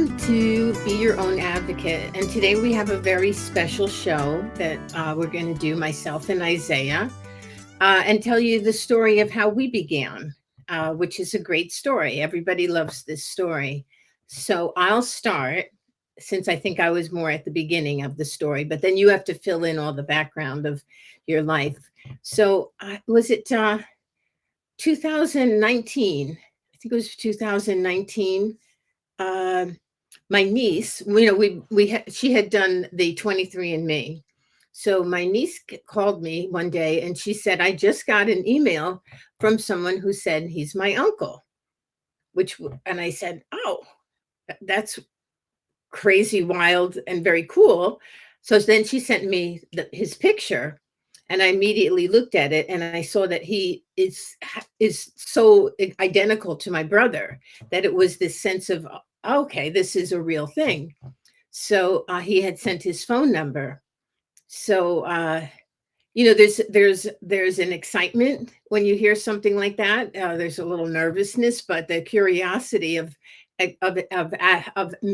Welcome to Be Your Own Advocate. And today we have a very special show that we're going to do, myself and Isaiah, and tell you the story of how we began, which is a great story. Everybody loves this story. So I'll start, since I think I was more at the beginning of the story, but then you have to fill in all the background of your life. So was it 2019? I think it was 2019. uh, my niece, she had done the 23andMe. So my niece called me one day and she said, I just got an email from someone who said he's my uncle, and I said, oh, that's crazy, wild, and very cool. So then she sent me his picture, and I immediately looked at it, and I saw that he is so identical to my brother that it was this sense of, okay, this is a real thing. So he had sent his phone number. So there's an excitement when you hear something like that. There's a little nervousness, but the curiosity of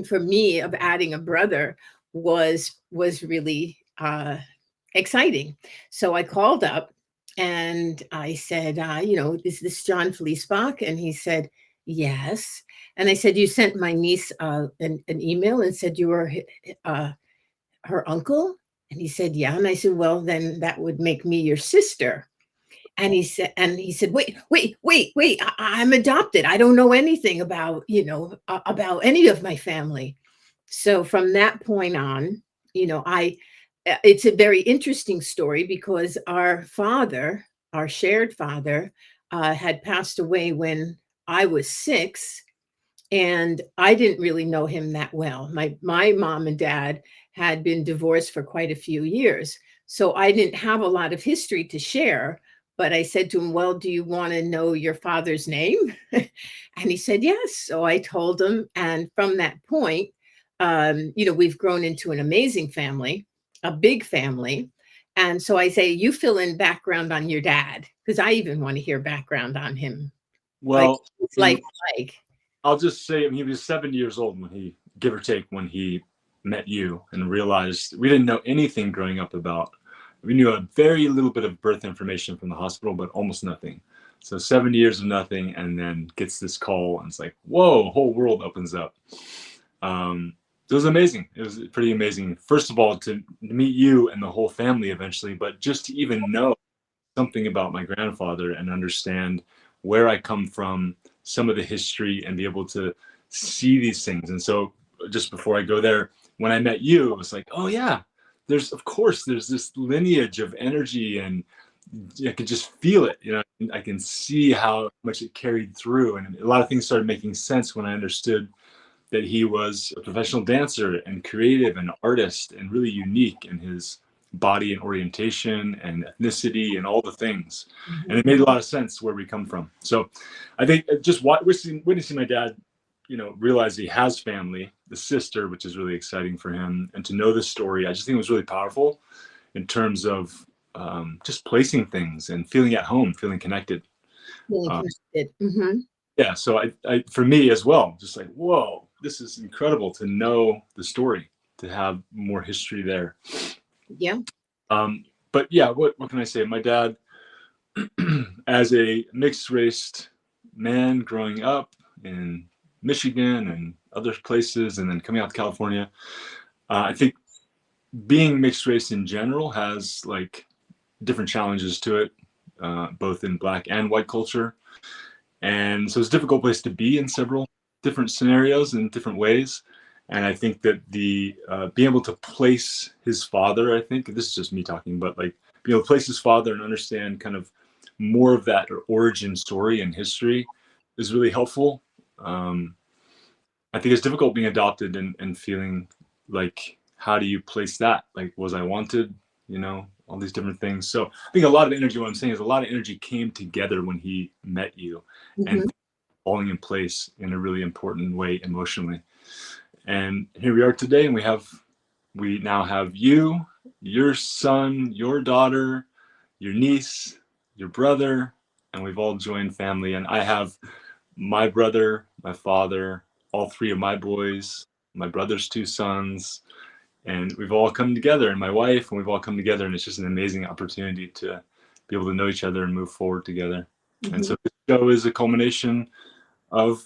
for me of adding a brother was really exciting. So I called up and I said, is this John Fleecebach? And he said, yes. And I said, you sent my niece an email and said you were uh, her uncle? And he said, yeah. And I said, well, then that would make me your sister. And he said, wait, I'm adopted. I don't know anything about, about any of my family. So from that point on, I it's a very interesting story because our shared father, had passed away when I was 6, and I didn't really know him that well. My mom and dad had been divorced for quite a few years, so I didn't have a lot of history to share. But I said to him, "Well, do you want to know your father's name?" And he said, "Yes." So I told him, and from that point, we've grown into an amazing family, a big family. And so I say, you fill in background on your dad, because I even want to hear background on him, like Well, his he, life like. I'll just say he was 7 years old when he, give or take, when he met you and realized we didn't know anything growing up about. We knew a very little bit of birth information from the hospital, but almost nothing. So 7 years of nothing, and then gets this call, and it's like, whoa, whole world opens up. It was amazing. It was pretty amazing. First of all, to meet you and the whole family eventually, but just to even know something about my grandfather and understand where I come from, some of the history, and be able to see these things. And so, just before I go there, when I met you, it was like, oh yeah, there's this lineage of energy, and I could just feel it. I can see how much it carried through, and a lot of things started making sense when I understood that he was a professional dancer and creative and artist and really unique in his body and orientation and ethnicity and all the things. And Mhm. it made a lot of sense where we come from. So I think just witnessing my dad, realize he has family, the sister, which is really exciting for him, and to know this story, I just think it was really powerful in terms of just placing things and feeling at home, feeling connected. Really Uh, connected. Mhm. yeah, so I for me as well, just like, whoa, this is incredible to know the story, to have more history there. Yeah. But yeah, what can I say? My dad, as a mixed race man growing up in Michigan and other places, and then coming out to California, I think being mixed race in general has like different challenges to it, both in Black and white culture. And so it's a difficult place to be in several different scenarios in different ways. And I think that the being able to place his father, I think this is just me talking, but like being able to place his father and understand kind of more of that origin story and history is really helpful. Um, I think it's difficult being adopted and feeling like, how do you place that? Like, was I wanted? All these different things. So I think a lot of energy, what I'm saying is a lot of energy came together when he met you, and Mhm. falling in place in a really important way emotionally. And here we are today, and we now have you, your son, your daughter, your niece, your brother, and we've all joined family. And I have my brother, my father, all three of my boys. my brother's two sons, and we've all come together, and my wife, and we've all come together, and it's just an amazing opportunity to be able to know each other and move forward together. And so this show is a culmination of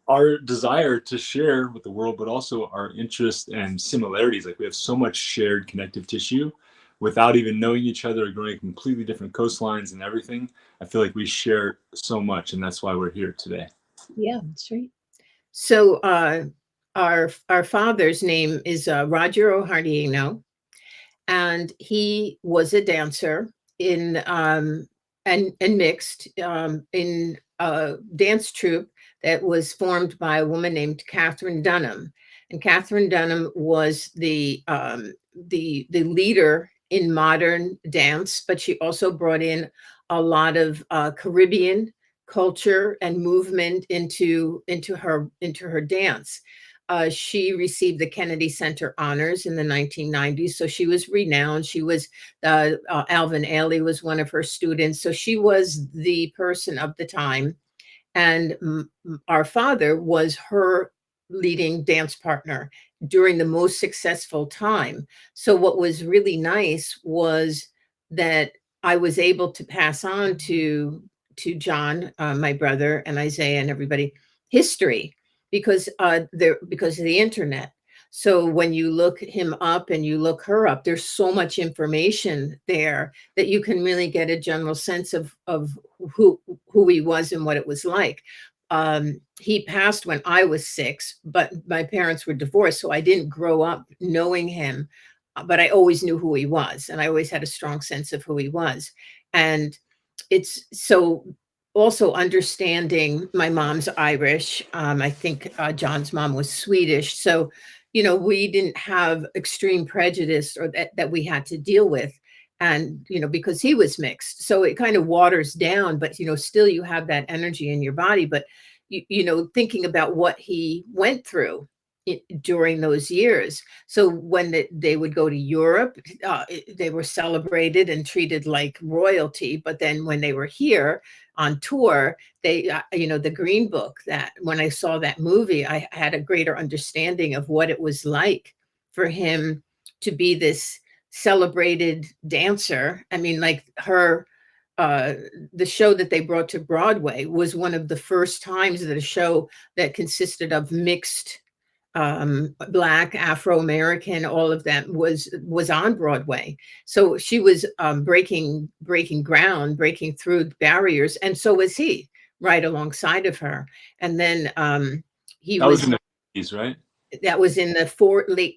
our desire to share with the world, but also our interest and similarities. Like, we have so much shared connective tissue without even knowing each other, growing completely different coastlines and everything. I feel like we share so much, and that's why we're here today. Yeah, that's right. So our father's name is Roger Odierno, and he was a dancer in and mixed in a dance troupe that was formed by a woman named Katherine Dunham. And Katherine Dunham was the leader in modern dance, but she also brought in a lot of Caribbean culture and movement into her dance. She received the Kennedy Center honors in the 1990s, so she was renowned. She was Alvin Ailey was one of her students, so she was the person of the time. And our father was her leading dance partner during the most successful time. So what was really nice was that I was able to pass on to John, my brother, and Isaiah and everybody history because of the internet. So when you look him up and you look her up, there's so much information there that you can really get a general sense of who he was and what it was like. He passed when I was 6, but my parents were divorced, so I didn't grow up knowing him, but I always knew who he was, and I always had a strong sense of who he was. And it's so also understanding my mom's Irish. I think John's mom was Swedish. So, we didn't have extreme prejudice or that we had to deal with. And, because he was mixed. So it kind of waters down, but, still you have that energy in your body. But, thinking about what he went through during those years. So when they would go to Europe, they were celebrated and treated like royalty. But then when they were here on tour, the Green Book, that when I saw that movie, I had a greater understanding of what it was like for him to be this celebrated dancer. I mean, like the show that they brought to Broadway was one of the first times that a show that consisted of mixed Black, Afro-American, all of that was on Broadway. So she was breaking ground, breaking through barriers, and so was he, right alongside of her. And then he That was in the 50s, right? That was in the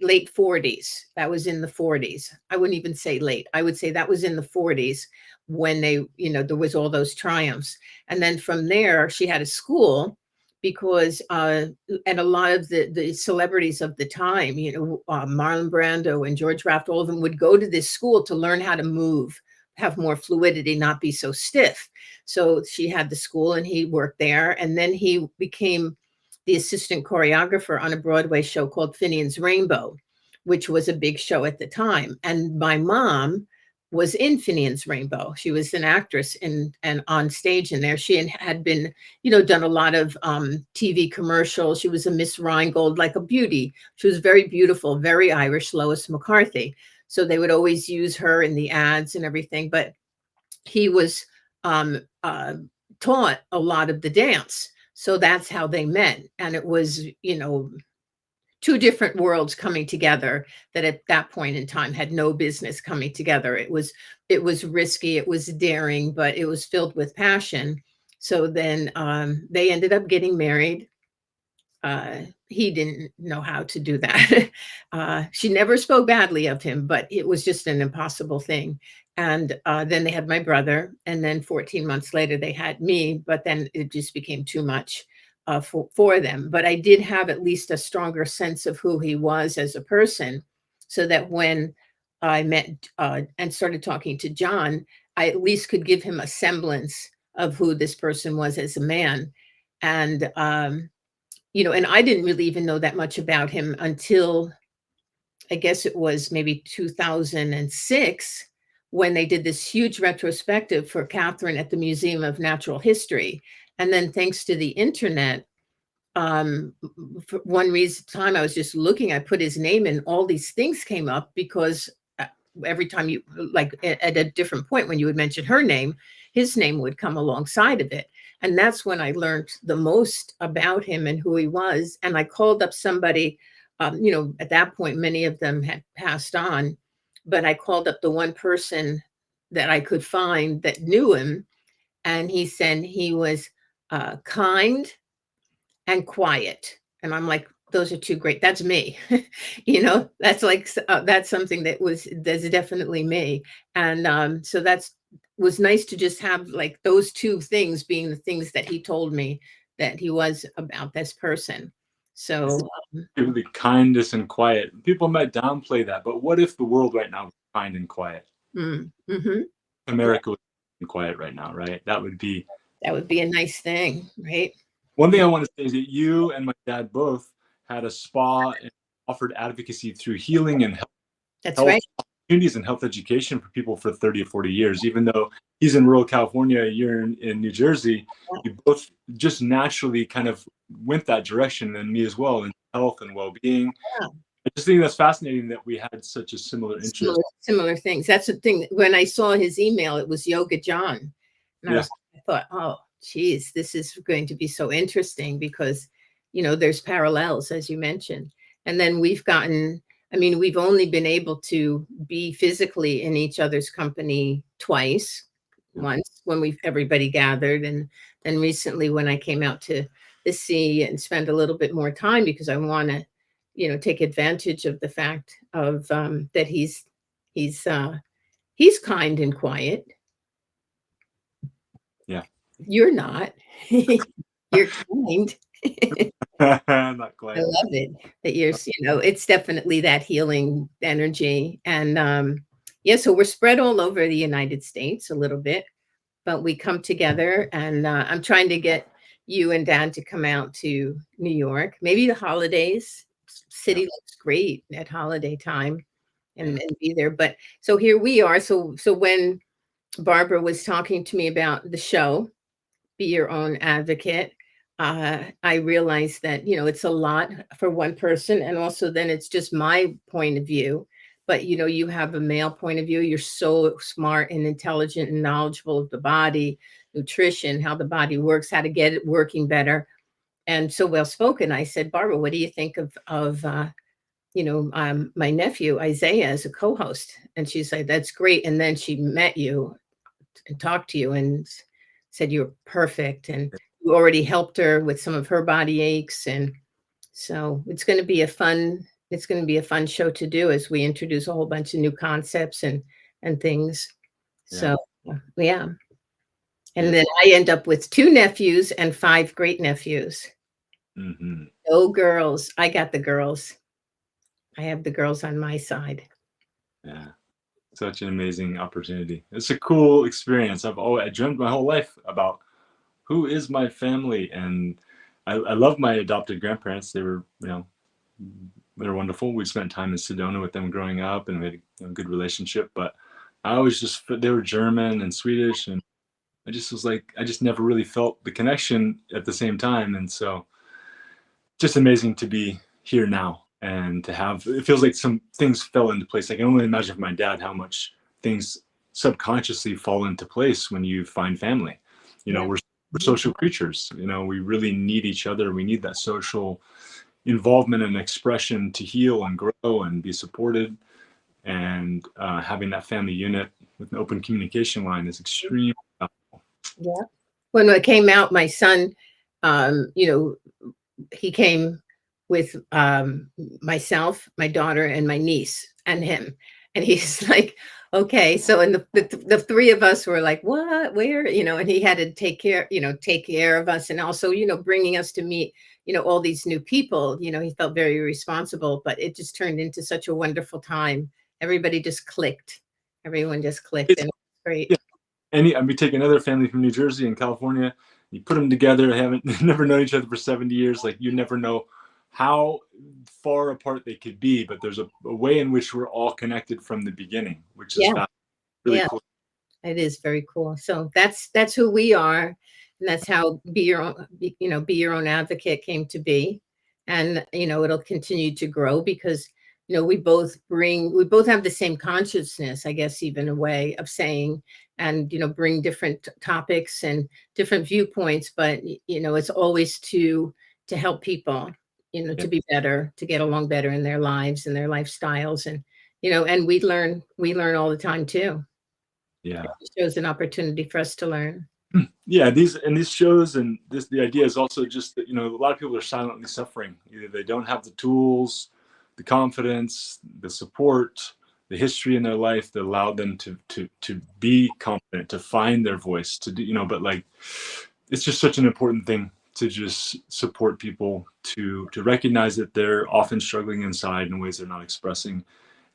late 40s. That was in the 40s. I wouldn't even say late. I would say that was in the 40s when there was all those triumphs. And then from there, she had a school because, and a lot of the celebrities of the time, Marlon Brando and George Raft, all of them would go to this school to learn how to move, have more fluidity, not be so stiff. So she had the school and he worked there. And then he became the assistant choreographer on a Broadway show called Finian's Rainbow, which was a big show at the time. And my mom was in Finian's Rainbow. She was an actress and on stage in there. She had been, done a lot of TV commercials. She was a Miss Rheingold, like a beauty. She was very beautiful, very Irish, Lois McCarthy. So they would always use her in the ads and everything. But he was taught a lot of the dance. So that's how they met. And it was, two different worlds coming together that at that point in time had no business coming together. It was risky, it was daring, but it was filled with passion. So then they ended up getting married. He didn't know how to do that. She never spoke badly of him, but it was just an impossible thing. And then they had my brother, and then 14 months later they had me, but then it just became too much for them. But I did have at least a stronger sense of who he was as a person, so that when I met and started talking to John, I at least could give him a semblance of who this person was as a man. And and I didn't really even know that much about him until I guess it was maybe 2006 when they did this huge retrospective for Catherine at the Museum of Natural History. And then thanks to the internet, for one reason time I was just looking, I put his name and all these things came up because every time you like at a different point when you would mention her name, his name would come alongside of it. And that's when I learned the most about him and who he was. And I called up somebody, at that point, many of them had passed on, but I called up the one person that I could find that knew him. And he said he was kind and quiet. And I'm like, those are two great. That's me. That's like that's something that's definitely me. And so that's was nice to just have like those two things being the things that he told me that he was about this person. So Really kindness and quiet. People might downplay that, but what if the world right now was kind and quiet? mm-hmm. America was quiet right now, right? That would be a nice thing, right? one thing I want to say is that you and my dad both had a spa and offered advocacy through healing and That's health right. opportunities and health education for people for 30 or 40 years. Even though he's in rural California, you're in New Jersey, you both just naturally kind of went that direction, and me as well, in health and well-being. Yeah. I just think that's fascinating that we had such a similar interest. Similar things. That's the thing. When I saw his email, it was Yoga John. And I thought, oh, geez, this is going to be so interesting because, there's parallels, as you mentioned. And then we've only been able to be physically in each other's company twice. Once when everybody gathered, and then recently when I came out to the sea and spend a little bit more time because I want to, take advantage of the fact of that he's kind and quiet. Yeah. You're not. You're kind. Not quite. I love it that it's definitely that healing energy. And so we're spread all over the United States a little bit, but we come together, and I'm trying to get you and Dad to come out to New York, maybe the holidays. City looks great at holiday time and be there. But so here we are. So when Barbara was talking to me about the show, Be Your Own Advocate, I realized that, it's a lot for one person. And also then it's just my point of view. But, you have a male point of view. You're so smart and intelligent and knowledgeable of the body, nutrition, how the body works, how to get it working better. And so well spoken. I said, Barbara, what do you think of my nephew, Isaiah, as a co-host? And she's like, that's great. And then she met you and talked to you and said you're perfect, and you already helped her with some of her body aches. And so it's going to be a fun show to do as we introduce a whole bunch of new concepts and things. So yeah. And then I end up with 2 nephews and 5 great nephews. Mm-hmm. No girls. I got the girls. I have the girls on my side. Yeah. Such an amazing opportunity. It's a cool experience. I dreamt my whole life about who is my family, and I love my adopted grandparents. They were, they're wonderful. We spent time in Sedona with them growing up, and we had a good relationship. But I always they were German and Swedish, and I just never really felt the connection at the same time. And so, just amazing to be here now. And to have, it feels like some things fell into place. I can only imagine for my dad how much things subconsciously fall into place when you find family. We're social creatures. We really need each other. We need that social involvement and expression to heal and grow and be supported. And having that family unit with an open communication line is extremely helpful. Yeah. When I came out, my son, he came with myself, my daughter, and my niece, and him. And he's like, okay. So, and the 3 of us were like, what, where, and he had to take care of us. And also, bringing us to meet, all these new people, he felt very responsible, but it just turned into such a wonderful time. Everybody just clicked. Everyone just clicked. And it was great. Yeah. We take another family from New Jersey and California, you put them together, never known each other for 70 years. Like, you never know how far apart they could be, but there's a way in which we're all connected from the beginning, which is really cool. It is very cool. So that's who we are. And that's how be your own, be your own advocate came to be. And, it'll continue to grow because, we both have the same consciousness, I guess, even a way of saying, and, bring different topics and different viewpoints, but, it's always to help people, Yeah. to be better, to get along better in their lives and their lifestyles. And we learn all the time too. Yeah. It shows an opportunity for us to learn. Yeah, these shows and the idea is also just that, a lot of people are silently suffering. Either they don't have the tools, the confidence, the support, the history in their life that allow them to be confident, to find their voice, to do, but like it's just such an important thing to just support people to recognize that they're often struggling inside in ways they're not expressing.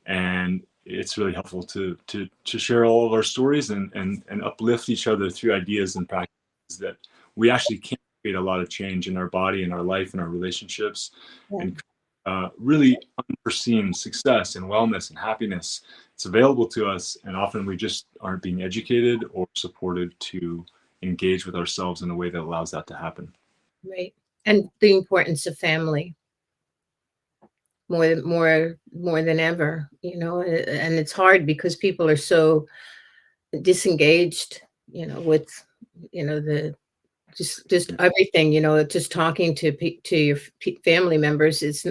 And it's really helpful to share all of our stories and uplift each other through ideas and practices that we actually can create a lot of change in our body and our life and our relationships, Yeah. and really unforeseen success and wellness and happiness. It's available to us, and often we just aren't being educated or supported to engage with ourselves in a way that allows that to happen. Right. And the importance of family more than ever, and it's hard because people are so disengaged, with, the just everything, just talking to your family members is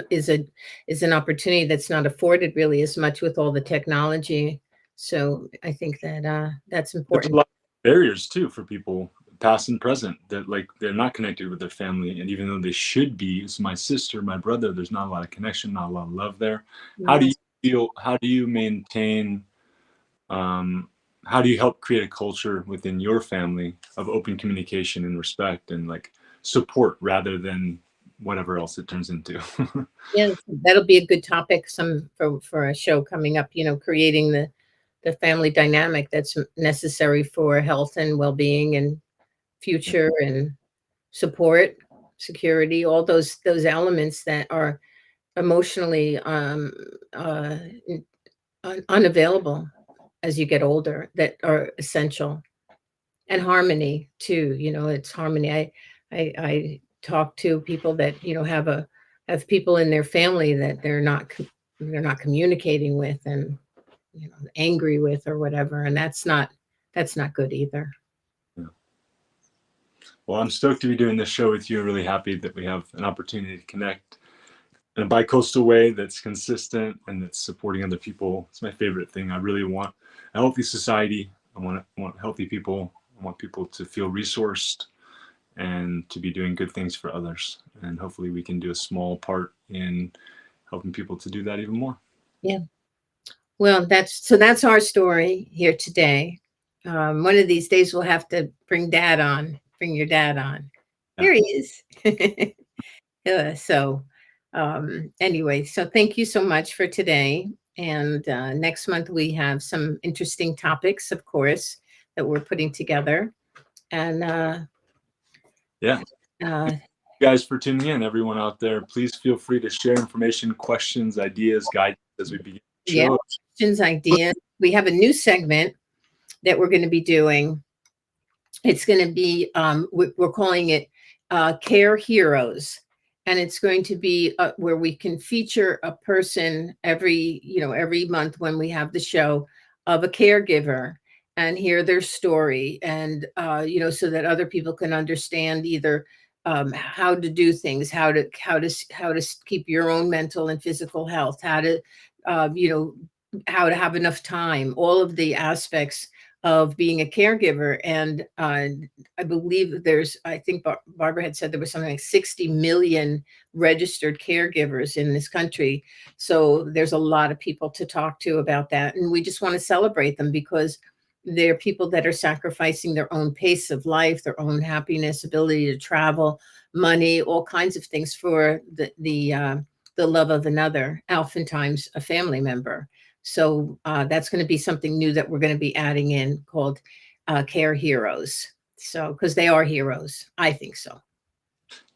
an opportunity that's not afforded really as much with all the technology. So I think that that's There's a important. lot of barriers too for people, past and present, that like they're not connected with their family, and even though they should be, it's my sister, my brother, there's not a lot of connection, not a lot of love there. How do Yeah. you feel, how do you maintain, um how do you help create a culture within your family of open communication and respect and like support rather than whatever else it turns into? Yeah, that'll be a good topic for a show coming up, creating the family dynamic that's necessary for health and well-being and future and support, security, all those elements that are emotionally uh, unavailable as you get older that are essential. And harmony too, it's harmony. I talk to people that, have people in their family that they're not communicating with and, angry with or whatever, and that's not good either. Yeah. Well, I'm stoked to be doing this show with you. Really happy that we have an opportunity to connect in a bi-coastal way that's consistent and that's supporting other people. It's my favorite thing. I really want a healthy society. I want healthy people. I want people to feel resourced and to be doing good things for others. And hopefully we can do a small part in helping people to do that even more. Yeah. Well, that's our story here today. One of these days we'll have to bring your dad on. Yeah. Here he is. So, anyway, so thank you so much for today. And next month we have some interesting topics, of course, that we're putting together. And Yeah. uh, You guys for tuning in. Everyone out there, please feel free to share information, questions, ideas, guidance as we begin the yeah, show. questions, ideas. We have a new segment that we're going to be doing. It's going to be, we're calling it Care Heroes. And it's going to be where we can feature a person every month when we have the show of a caregiver and hear their story. And, so that other people can understand either how to do things, how to keep your own mental and physical health, uh, you know, how to have enough time, all of the aspects of being a caregiver. And I believe I think Barbara had said there was something like 60 million registered caregivers in this country. So there's a lot of people to talk to about that. And we just want to celebrate them because they're people that are sacrificing their own pace of life, their own happiness, ability to travel, money, all kinds of things for the love of another, oftentimes a family member. So that's going to be something new that we're going to be adding in called Care Heroes. So, because they are heroes, I think so.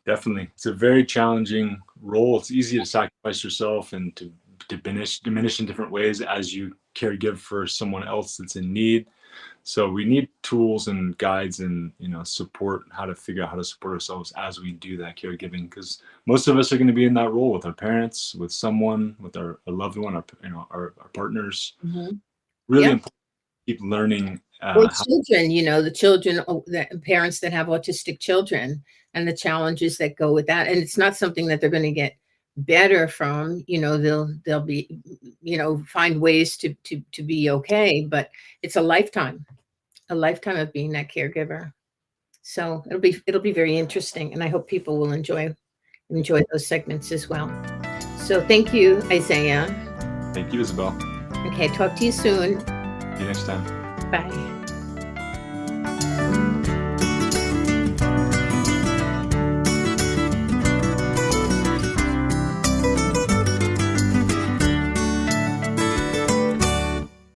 Definitely. It's a very challenging role. It's easy to sacrifice yourself and to diminish in different ways as you caregive for someone else that's in need. So we need tools and guides and, support, how to figure out how to support ourselves as we do that caregiving, because most of us are going to be in that role with our parents, with someone, with a loved one, our partners. Mhm. Really Yeah. important to keep learning Or how. children, the children, the parents that have autistic children and the challenges that go with that. And it's not something that they're going to get better from. They'll be, find ways to be okay, but it's a lifetime of being that caregiver. So it'll be very interesting, and I hope people will enjoy those segments as well. So thank you, Isaiah. Thank you, Isabel. Okay, talk to you soon. See you next time. Bye.